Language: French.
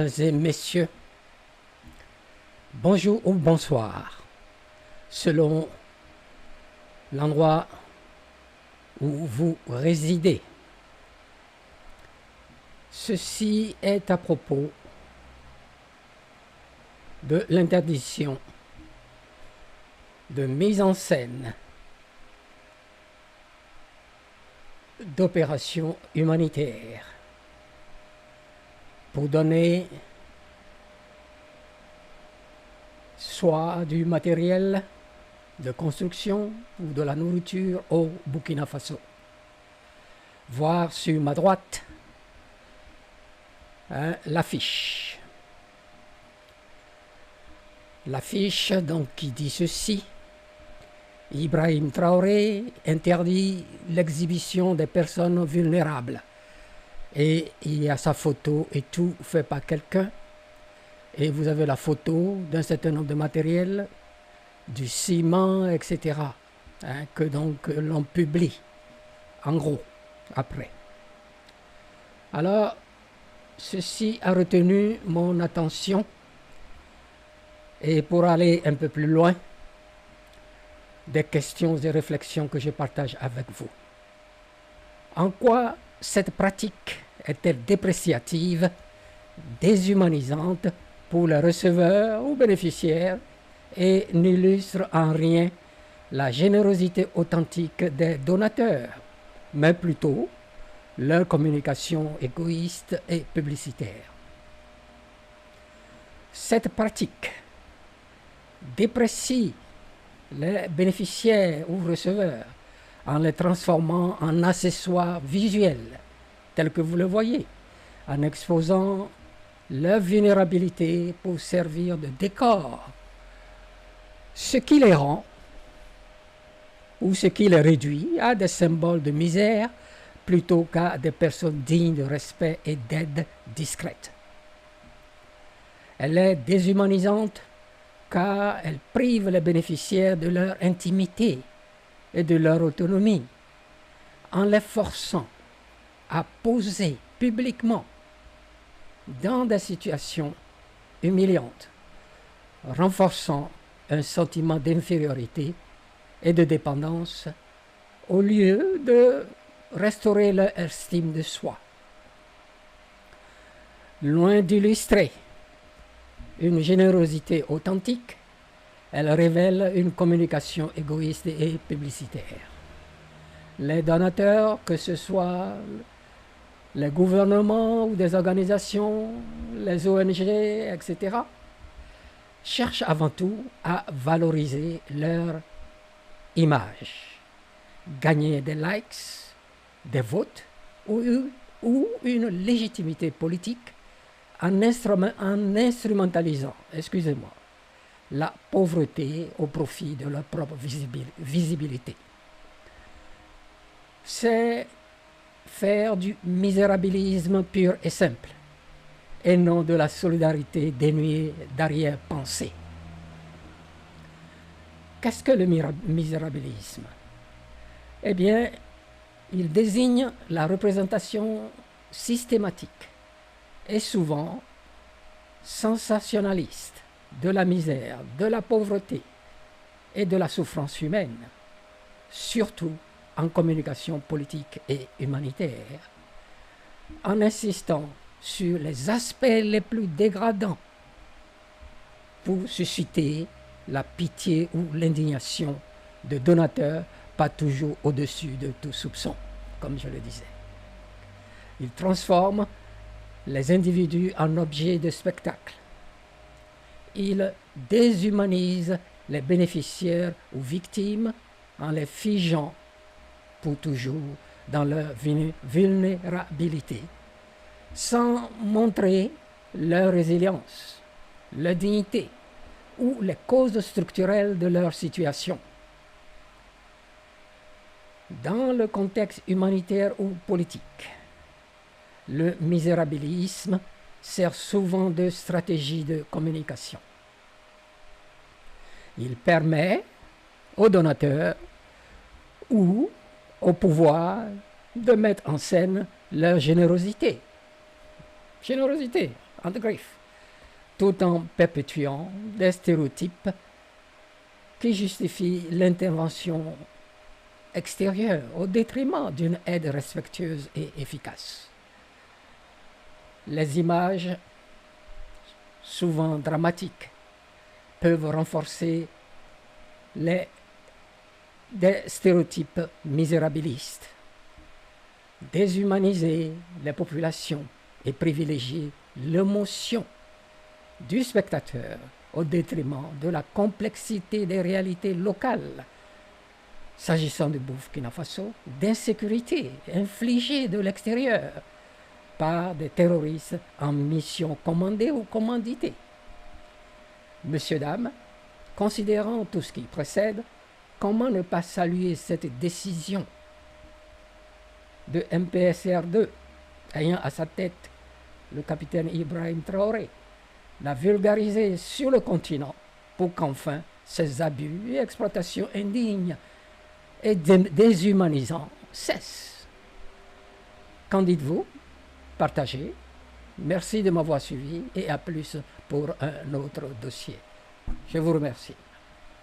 Mesdames et messieurs, bonjour ou bonsoir, selon l'endroit où vous résidez. Ceci est à propos de l'interdiction de mise en scène d'opérations humanitaires pour donner soit du matériel de construction ou de la nourriture au Burkina Faso. Voir sur ma droite l'affiche. L'affiche donc qui dit ceci: Ibrahim Traoré interdit l'exhibition des personnes vulnérables. Et il y a sa photo et tout fait par quelqu'un. Et vous avez la photo d'un certain nombre de matériels, du ciment, etc. Que donc l'on publie, en gros, après. Alors, ceci a retenu mon attention. Et pour aller un peu plus loin, des questions et réflexions que je partage avec vous. En quoi cette pratique est-elle dépréciative, déshumanisante pour les receveurs ou bénéficiaires et n'illustre en rien la générosité authentique des donateurs, mais plutôt leur communication égoïste et publicitaire. Cette pratique déprécie les bénéficiaires ou receveurs en les transformant en accessoires visuels, tels que vous le voyez, en exposant leur vulnérabilité pour servir de décor, ce qui les rend ou ce qui les réduit à des symboles de misère plutôt qu'à des personnes dignes de respect et d'aide discrète. Elle est déshumanisante car elle prive les bénéficiaires de leur intimité et de leur autonomie, en les forçant à poser publiquement dans des situations humiliantes, renforçant un sentiment d'infériorité et de dépendance au lieu de restaurer leur estime de soi. Loin d'illustrer une générosité authentique, elle révèle une communication égoïste et publicitaire. Les donateurs, que ce soit les gouvernements ou des organisations, les ONG, etc., cherchent avant tout à valoriser leur image, gagner des likes, des votes ou une légitimité politique en instrumentalisant, la pauvreté au profit de leur propre visibilité. C'est faire du misérabilisme pur et simple, et non de la solidarité dénuée d'arrière-pensée. Qu'est-ce que le misérabilisme? Eh bien, il désigne la représentation systématique et souvent sensationnaliste de la misère, de la pauvreté et de la souffrance humaine, surtout en communication politique et humanitaire, en insistant sur les aspects les plus dégradants pour susciter la pitié ou l'indignation de donateurs pas toujours au-dessus de tout soupçon, comme je le disais. Il transforme les individus en objets de spectacle. Il déshumanise les bénéficiaires ou victimes en les figeant pour toujours dans leur vulnérabilité, sans montrer leur résilience, leur dignité ou les causes structurelles de leur situation. Dans le contexte humanitaire ou politique, le misérabilisme sert souvent de stratégie de communication. Il permet aux donateurs ou au pouvoir de mettre en scène leur générosité. Générosité, entre griffes, tout en perpétuant des stéréotypes qui justifient l'intervention extérieure au détriment d'une aide respectueuse et efficace. Les images, souvent dramatiques, peuvent renforcer des stéréotypes misérabilistes, déshumaniser les populations et privilégier l'émotion du spectateur au détriment de la complexité des réalités locales. S'agissant du Burkina Faso, d'insécurité infligée de l'extérieur par des terroristes en mission commandée ou commanditée. Messieurs, dames, considérant tout ce qui précède, comment ne pas saluer cette décision de MPSR2, ayant à sa tête le capitaine Ibrahim Traoré, la vulgariser sur le continent pour qu'enfin ces abus et exploitations indignes et déshumanisants cessent. Qu'en dites-vous? Partagez. Merci de m'avoir suivi et à plus pour un autre dossier. Je vous remercie.